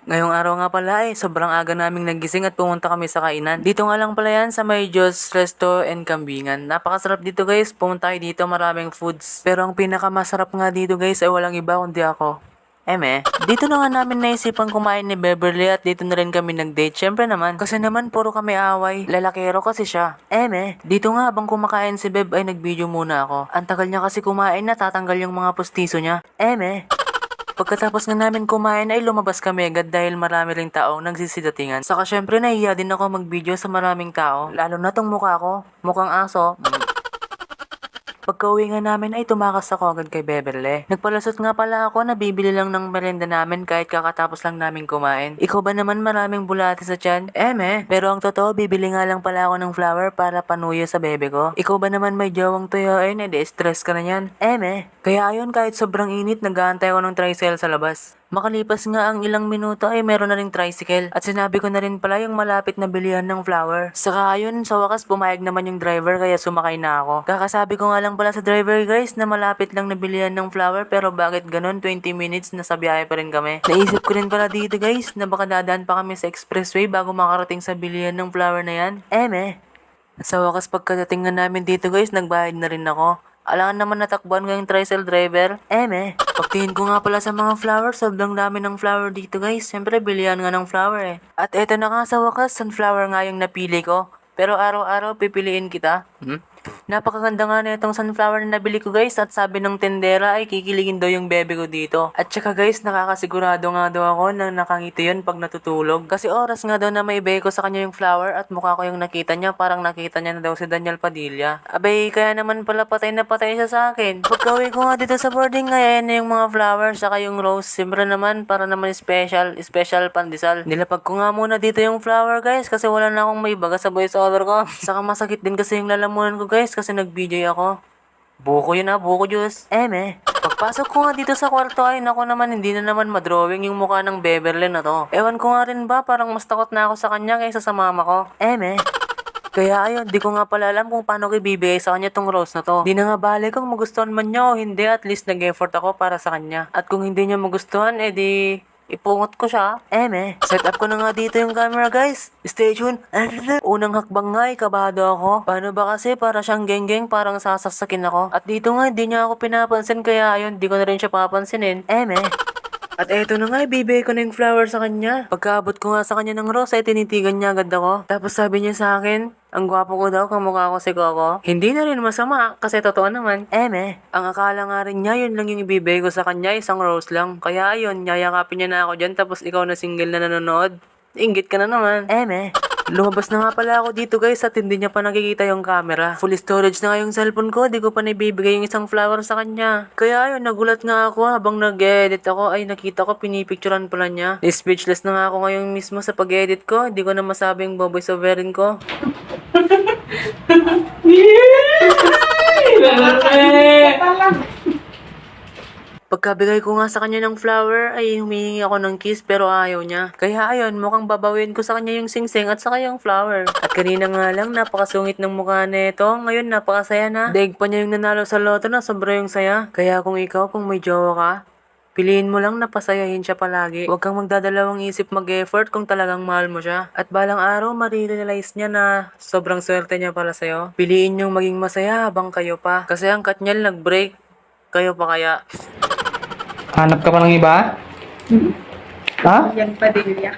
Ngayong araw nga pala sobrang aga naming nagising at pumunta kami sa kainan. Dito nga lang pala yan sa may Diyos Resto and Kambingan. Napakasarap dito guys, pumunta kayo dito, maraming foods. Pero ang pinakamasarap nga dito guys ay walang iba kundi ako. Dito na nga namin naisipan kumain ni Beverly at dito na rin kami nag-date. Syempre naman, kasi naman puro kami away. Lalakero kasi siya. Dito nga habang kumakain si Beb ay nag-video muna ako. Ang tagal niya kasi kumain na tatanggal yung mga pustiso niya. Pagkatapos nga namin kumain ay lumabas kami agad dahil marami ring taong nagsisidatingan. Saka syempre nahiya din ako mag-video sa maraming tao. Lalo na tong mukha ko. Mukhang aso. Pagka-uwi nga namin ay tumakas ako agad kay Beverly. Nagpalasot nga pala ako na bibili lang ng merienda namin kahit kakatapos lang namin kumain. Ikaw ba naman maraming bulati sa tiyan? Pero ang totoo, bibili nga lang pala ako ng flower para panuyo sa bebe ko. Ikaw ba naman may jawang tuyoin? Stress ka na yan. Kaya ayun, kahit sobrang init, nag-aantay ako ng tricycle sa labas. Makalipas nga ang ilang minuto ay meron na ring tricycle at sinabi ko na rin pala yung malapit na bilihan ng flower. Saka ayun, sa wakas pumayag naman yung driver kaya sumakay na ako. Kakasabi ko nga lang pala sa driver guys na malapit lang na bilihan ng flower pero bakit ganon 20 minutes na sa biyahe pa rin kami. Naisip ko rin pala dito guys na baka dadaan pa kami sa expressway bago makarating sa bilihan ng flower na yan. Sa wakas pagkadating nga namin dito guys, nagbayad na rin ako. Alangan naman natakbuhan ko yung tricycle driver. Pagtingin ko nga pala sa mga flowers, sobrang dami ng flower dito guys. Siyempre, bilihan nga ng flower At eto na nga sa wakas, sunflower nga yung napili ko. Pero araw-araw pipiliin kita. Napakaganda nga na itong sunflower na nabili ko guys at sabi ng tendera ay kikiligin daw yung bebe ko dito. At saka guys, nakakasigurado nga daw ako na nakangiti yun pag natutulog. Kasi oras nga daw na may ko sa kanya yung flower at mukha ko yung nakita niya, parang nakita niya na daw si Daniel Padilla. Abay, kaya naman pala patay na patay siya sa akin. Pagka-uwi ko nga dito sa boarding, ngayon na yung mga flowers saka yung rose. Siyempre naman, para naman special pandesal. Nilapag ko nga muna dito yung flower guys kasi wala na akong may baga sa voice over ko. Saka masakit din kasi yung lalamunan ko guys kasi nag-BJ ako. Buko yun buko juice. Pagpasok ko nga dito sa kwarto ay naku naman hindi na naman madrawing yung mukha ng Beverly na to. Ewan ko nga rin ba parang mas takot na ako sa kanya kaysa sa mama ko. Kaya ayun, di ko nga pala alam kung paano ko ibibigay sa kanya tong rose na to. Di na nga bale kung magustuhan man niya o hindi, at least nag-effort ako para sa kanya. At kung hindi niya magustuhan, edi ipungot ko siya. Set up ko na nga dito yung camera guys. Stay tuned. Unang hakbang nga kabado ako. Paano ba kasi para siyang geng-geng parang sasasakin ako. At dito nga hindi niya ako pinapansin kaya ayun di ko na rin siya papansinin. At eto na nga, ibibigay ko na yung flower sa kanya. Pagkaabot ko nga sa kanya ng rose, ay tinitigan niya agad ako. Tapos sabi niya sa akin, ang gwapo ko daw, kamukha ko si Coco. Hindi na rin masama, kasi totoo naman. Ang akala nga rin niya, yun lang yung ibibigay ko sa kanya, isang rose lang. Kaya ayun, yayakapin niya na ako dyan, tapos ikaw na single na nanonood. Inggit ka na naman. Lumabas na nga pala ako dito guys at hindi niya pa nakikita yung camera. Full storage na nga yung cellphone ko, di ko pa naibibigay yung isang flower sa kanya. Kaya ayun, nagulat nga ako habang nag-edit ako ay nakita ko pinipicturan pala niya. Speechless na nga ako ngayon mismo sa pag-edit ko, di ko na masabing voice overin ko. Pagkabigay ko nga sa kanya ng flower ay humihingi ako ng kiss pero ayaw niya. Kaya ayun, mukhang babawin ko sa kanya yung singsing at saka yung flower. At kanina nga lang, napakasungit ng mukha nito. Ngayon, napakasaya na. Daig pa niya yung nanalo sa loto na sobra yung saya. Kaya kung ikaw, kung may jowa ka, piliin mo lang na pasayahin siya palagi. Huwag kang magdadalawang isip mag-effort kung talagang mahal mo siya. At balang araw, marirealize niya na sobrang swerte niya pala sa'yo. Piliin niyong maging masaya habang kayo pa. Kasi ang Katniel nag-break, kayo pa kaya. Hanap ka pa ng iba? Ha? Yan Padilla.